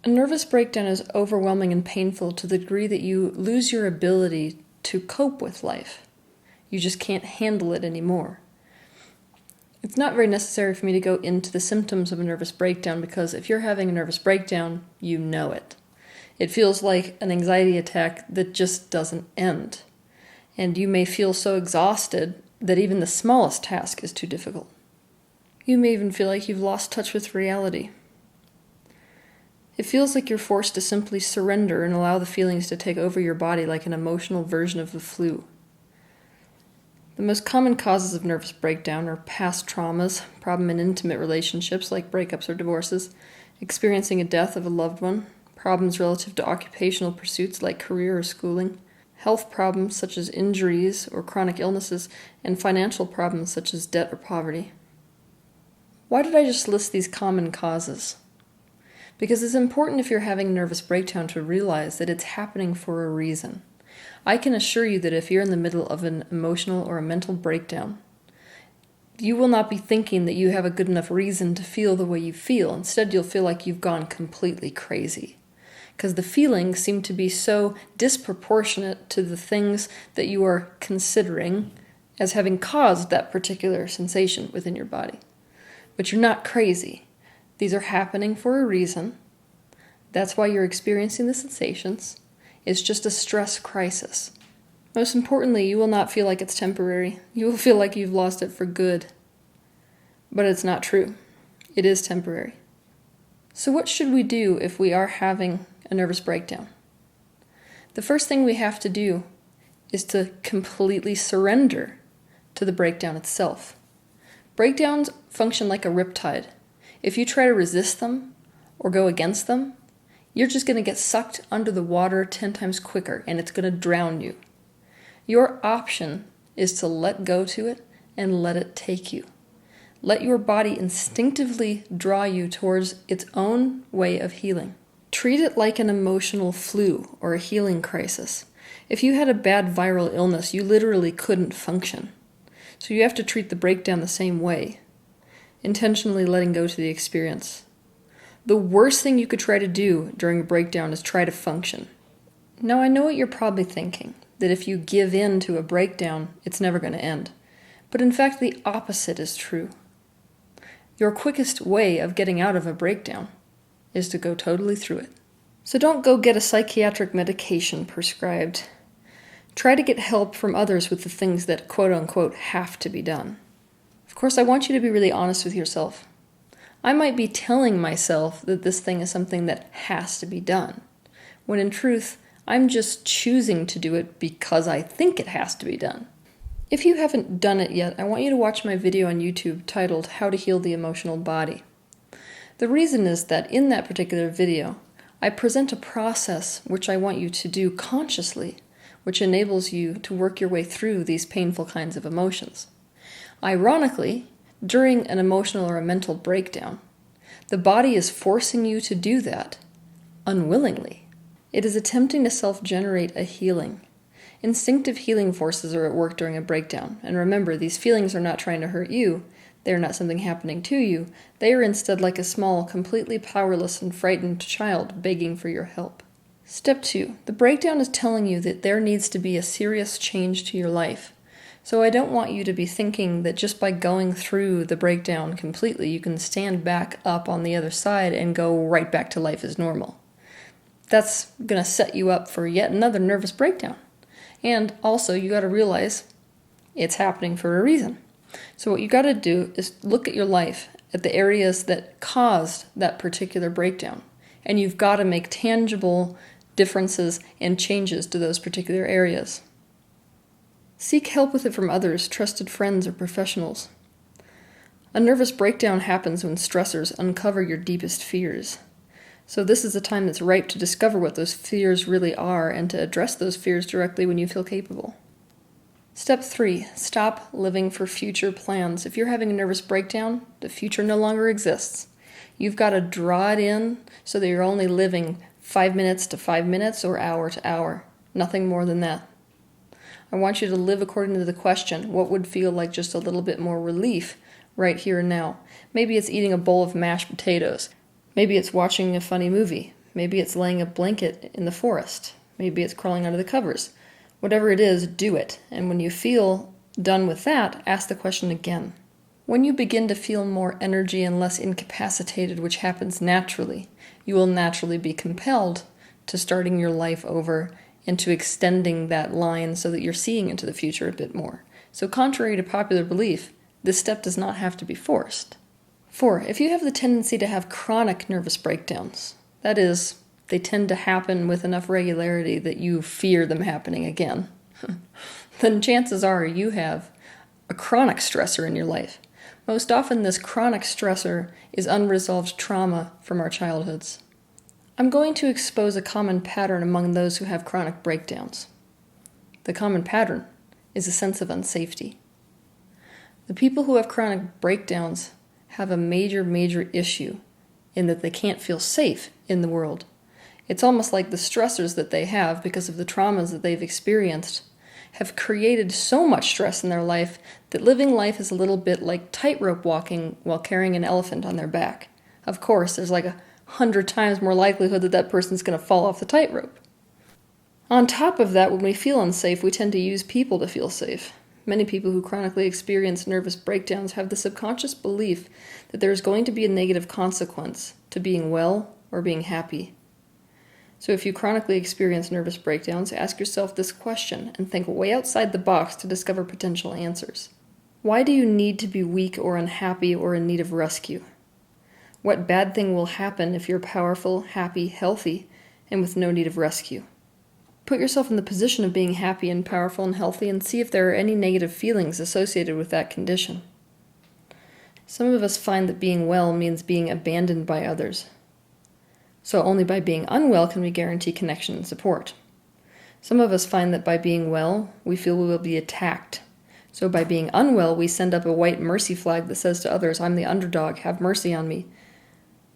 A nervous breakdown is overwhelming and painful to the degree that you lose your ability to cope with life. You just can't handle it anymore. It's not very necessary for me to go into the symptoms of a nervous breakdown because if you're having a nervous breakdown, you know it. It feels like an anxiety attack that just doesn't end. And you may feel so exhausted that even the smallest task is too difficult. You may even feel like you've lost touch with reality. It feels like you're forced to simply surrender and allow the feelings to take over your body like an emotional version of the flu. The most common causes of nervous breakdown are past traumas, problem in intimate relationships like breakups or divorces, experiencing a death of a loved one, problems relative to occupational pursuits like career or schooling, health problems such as injuries or chronic illnesses, and financial problems such as debt or poverty. Why did I just list these common causes? Because it's important if you're having a nervous breakdown to realize that it's happening for a reason. I can assure you that if you're in the middle of an emotional or a mental breakdown, you will not be thinking that you have a good enough reason to feel the way you feel. Instead, you'll feel like you've gone completely crazy. Because the feelings seem to be so disproportionate to the things that you are considering as having caused that particular sensation within your body. But you're not crazy. These are happening for a reason. That's why you're experiencing the sensations. It's just a stress crisis. Most importantly, you will not feel like it's temporary. You will feel like you've lost it for good. But it's not true. It is temporary. So what should we do if we are having a nervous breakdown? The first thing we have to do is to completely surrender to the breakdown itself. Breakdowns function like a riptide. If you try to resist them or go against them, you're just going to get sucked under the water 10 times quicker and it's going to drown you. Your option is to let go to it and let it take you. Let your body instinctively draw you towards its own way of healing. Treat it like an emotional flu or a healing crisis. If you had a bad viral illness, you literally couldn't function. So you have to treat the breakdown the same way. Intentionally letting go to the experience. The worst thing you could try to do during a breakdown is try to function. Now I know what you're probably thinking, that if you give in to a breakdown, it's never going to end. But in fact, the opposite is true. Your quickest way of getting out of a breakdown is to go totally through it. So don't go get a psychiatric medication prescribed. Try to get help from others with the things that quote-unquote have to be done. Of course, I want you to be really honest with yourself. I might be telling myself that this thing is something that has to be done, when in truth, I'm just choosing to do it because I think it has to be done. If you haven't done it yet, I want you to watch my video on YouTube titled How to Heal the Emotional Body. The reason is that in that particular video, I present a process which I want you to do consciously, which enables you to work your way through these painful kinds of emotions. Ironically, during an emotional or a mental breakdown, the body is forcing you to do that unwillingly. It is attempting to self-generate a healing. Instinctive healing forces are at work during a breakdown. And remember, these feelings are not trying to hurt you. They are not something happening to you. They are instead like a small, completely powerless and frightened child begging for your help. Step 2. The breakdown is telling you that there needs to be a serious change to your life. So I don't want you to be thinking that just by going through the breakdown completely, you can stand back up on the other side and go right back to life as normal. That's going to set you up for yet another nervous breakdown. And also, you got to realize it's happening for a reason. So what you got to do is look at your life, at the areas that caused that particular breakdown. And you've got to make tangible differences and changes to those particular areas. Seek help with it from others, trusted friends or professionals. A nervous breakdown happens when stressors uncover your deepest fears. So this is the time that's ripe to discover what those fears really are and to address those fears directly when you feel capable. Step 3, stop living for future plans. If you're having a nervous breakdown, the future no longer exists. You've got to draw it in so that you're only living 5 minutes to 5 minutes or hour to hour. Nothing more than that. I want you to live according to the question, what would feel like just a little bit more relief right here and now? Maybe it's eating a bowl of mashed potatoes. Maybe it's watching a funny movie. Maybe it's laying a blanket in the forest. Maybe it's crawling under the covers. Whatever it is, do it. And when you feel done with that, ask the question again. When you begin to feel more energy and less incapacitated, which happens naturally, you will naturally be compelled to starting your life over and to extending that line so that you're seeing into the future a bit more. So contrary to popular belief, this step does not have to be forced. 4, if you have the tendency to have chronic nervous breakdowns, that is, they tend to happen with enough regularity that you fear them happening again, then chances are you have a chronic stressor in your life. Most often this chronic stressor is unresolved trauma from our childhoods. I'm going to expose a common pattern among those who have chronic breakdowns. The common pattern is a sense of unsafety. The people who have chronic breakdowns have a major issue in that they can't feel safe in the world. It's almost like the stressors that they have because of the traumas that they've experienced have created so much stress in their life that living life is a little bit like tightrope walking while carrying an elephant on their back. Of course, there's like 100 times more likelihood that that person's going to fall off the tightrope. On top of that, when we feel unsafe, we tend to use people to feel safe. Many people who chronically experience nervous breakdowns have the subconscious belief that there is going to be a negative consequence to being well or being happy. So if you chronically experience nervous breakdowns, ask yourself this question and think way outside the box to discover potential answers. Why do you need to be weak or unhappy or in need of rescue? What bad thing will happen if you're powerful, happy, healthy, and with no need of rescue? Put yourself in the position of being happy and powerful and healthy and see if there are any negative feelings associated with that condition. Some of us find that being well means being abandoned by others. So only by being unwell can we guarantee connection and support. Some of us find that by being well, we feel we will be attacked. So by being unwell, we send up a white mercy flag that says to others, I'm the underdog, have mercy on me.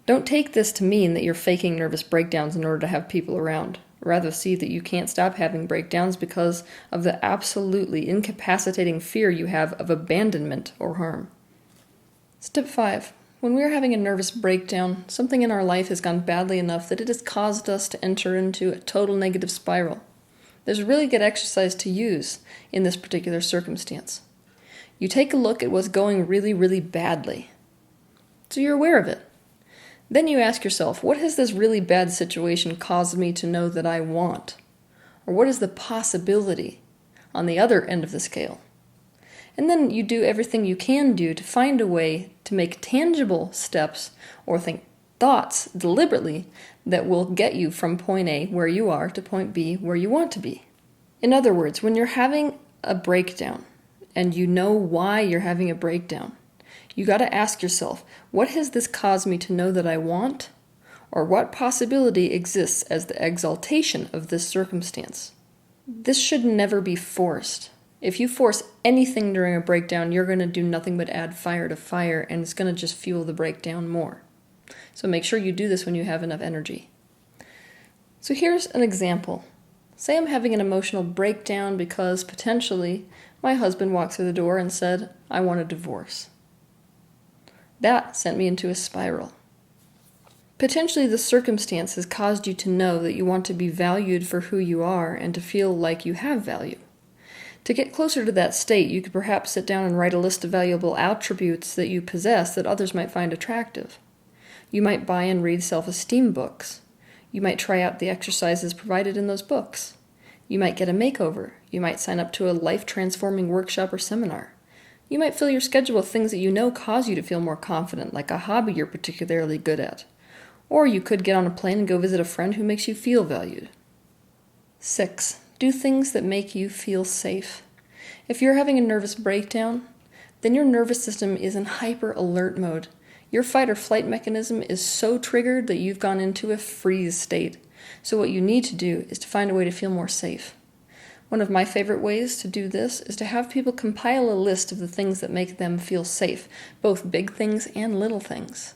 Don't take this to mean that you're faking nervous breakdowns in order to have people around. Rather see that you can't stop having breakdowns because of the absolutely incapacitating fear you have of abandonment or harm. Step 5. When we are having a nervous breakdown, something in our life has gone badly enough that it has caused us to enter into a total negative spiral. There's a really good exercise to use in this particular circumstance. You take a look at what's going really badly. So you're aware of it. Then you ask yourself, what has this really bad situation caused me to know that I want? Or what is the possibility on the other end of the scale? And then you do everything you can do to find a way to make tangible steps or think thoughts deliberately that will get you from point A, where you are, to point B, where you want to be. In other words, when you're having a breakdown and you know why you're having a breakdown, you got to ask yourself, what has this caused me to know that I want? Or what possibility exists as the exaltation of this circumstance? This should never be forced. If you force anything during a breakdown, you're going to do nothing but add fire to fire, and it's going to just fuel the breakdown more. So make sure you do this when you have enough energy. So here's an example. Say I'm having an emotional breakdown because potentially my husband walked through the door and said, I want a divorce. That sent me into a spiral. Potentially the circumstance has caused you to know that you want to be valued for who you are and to feel like you have value. To get closer to that state, you could perhaps sit down and write a list of valuable attributes that you possess that others might find attractive. You might buy and read self-esteem books. You might try out the exercises provided in those books. You might get a makeover. You might sign up to a life-transforming workshop or seminar. You might fill your schedule with things that you know cause you to feel more confident, like a hobby you're particularly good at. Or you could get on a plane and go visit a friend who makes you feel valued. 6. Do things that make you feel safe. If you're having a nervous breakdown, then your nervous system is in hyper alert mode. Your fight or flight mechanism is so triggered that you've gone into a freeze state. So what you need to do is to find a way to feel more safe. One of my favorite ways to do this is to have people compile a list of the things that make them feel safe, both big things and little things.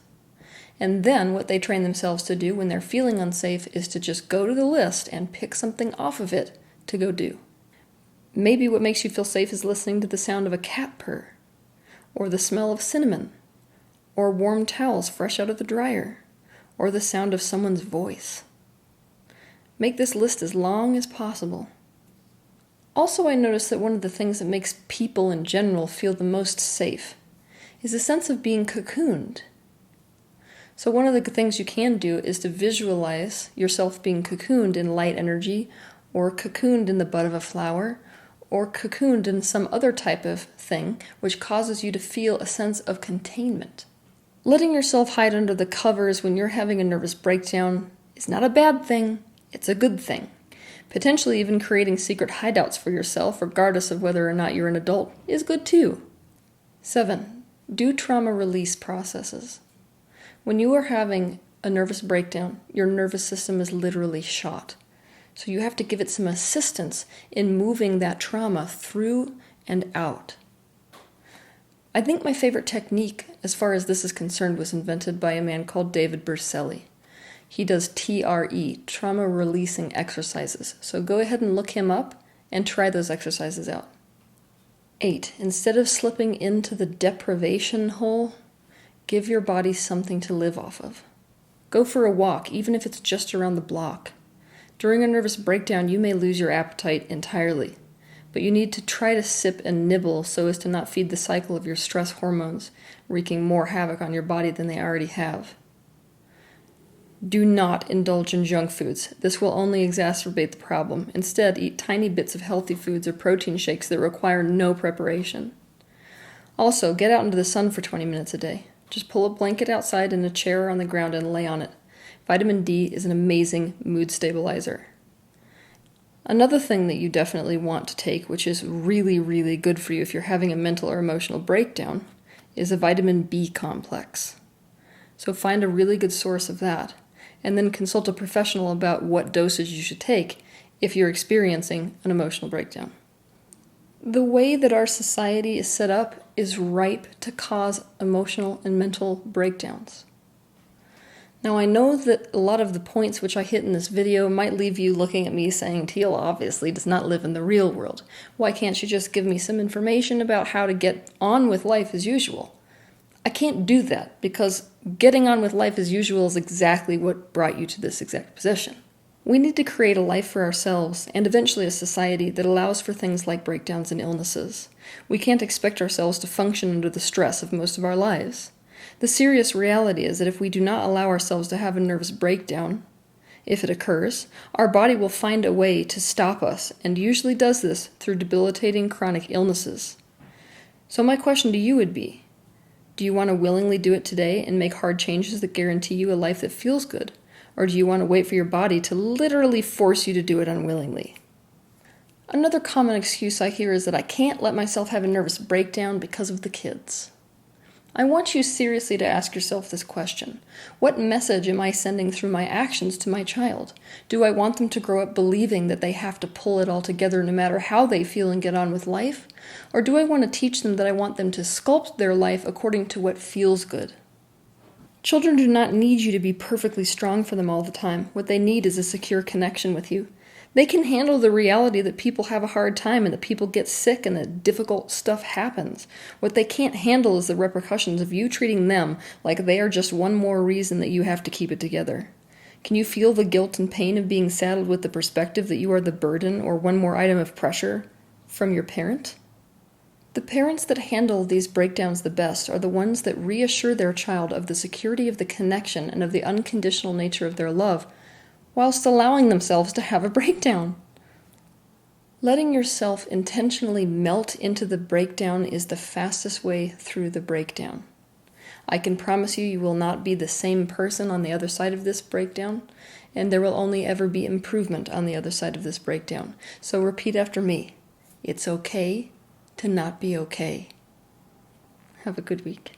And then what they train themselves to do when they're feeling unsafe is to just go to the list and pick something off of it to go do. Maybe what makes you feel safe is listening to the sound of a cat purr, or the smell of cinnamon, or warm towels fresh out of the dryer, or the sound of someone's voice. Make this list as long as possible. Also, I noticed that one of the things that makes people in general feel the most safe is a sense of being cocooned. So one of the things you can do is to visualize yourself being cocooned in light energy, or cocooned in the bud of a flower, or cocooned in some other type of thing which causes you to feel a sense of containment. Letting yourself hide under the covers when you're having a nervous breakdown is not a bad thing, it's a good thing. Potentially even creating secret hideouts for yourself, regardless of whether or not you're an adult, is good too. 7. Do trauma release processes. When you are having a nervous breakdown, your nervous system is literally shot. So you have to give it some assistance in moving that trauma through and out. I think my favorite technique, as far as this is concerned, was invented by a man called David Berceli. He does TRE, trauma releasing exercises. So go ahead and look him up and try those exercises out. 8. Instead of slipping into the deprivation hole, give your body something to live off of. Go for a walk, even if it's just around the block. During a nervous breakdown, you may lose your appetite entirely, but you need to try to sip and nibble so as to not feed the cycle of your stress hormones, wreaking more havoc on your body than they already have. Do not indulge in junk foods. This will only exacerbate the problem. Instead, eat tiny bits of healthy foods or protein shakes that require no preparation. Also, get out into the sun for 20 minutes a day. Just pull a blanket outside and a chair on the ground and lay on it. Vitamin D is an amazing mood stabilizer. Another thing that you definitely want to take, which is really, really good for you if you're having a mental or emotional breakdown, is a vitamin B complex. So find a really good source of that, and then consult a professional about what dosage you should take if you're experiencing an emotional breakdown. The way that our society is set up is ripe to cause emotional and mental breakdowns. Now, I know that a lot of the points which I hit in this video might leave you looking at me saying, Teal obviously does not live in the real world. Why can't you just give me some information about how to get on with life as usual? I can't do that because getting on with life as usual is exactly what brought you to this exact position. We need to create a life for ourselves and eventually a society that allows for things like breakdowns and illnesses. We can't expect ourselves to function under the stress of most of our lives. The serious reality is that if we do not allow ourselves to have a nervous breakdown, if it occurs, our body will find a way to stop us and usually does this through debilitating chronic illnesses. So my question to you would be, do you want to willingly do it today and make hard changes that guarantee you a life that feels good? Or do you want to wait for your body to literally force you to do it unwillingly? Another common excuse I hear is that I can't let myself have a nervous breakdown because of the kids. I want you seriously to ask yourself this question. What message am I sending through my actions to my child? Do I want them to grow up believing that they have to pull it all together no matter how they feel and get on with life? Or do I want to teach them that I want them to sculpt their life according to what feels good? Children do not need you to be perfectly strong for them all the time. What they need is a secure connection with you. They can handle the reality that people have a hard time and that people get sick and that difficult stuff happens. What they can't handle is the repercussions of you treating them like they are just one more reason that you have to keep it together. Can you feel the guilt and pain of being saddled with the perspective that you are the burden or one more item of pressure from your parent? The parents that handle these breakdowns the best are the ones that reassure their child of the security of the connection and of the unconditional nature of their love, whilst allowing themselves to have a breakdown. Letting yourself intentionally melt into the breakdown is the fastest way through the breakdown. I can promise you will not be the same person on the other side of this breakdown, and there will only ever be improvement on the other side of this breakdown. So repeat after me. It's okay to not be okay. Have a good week.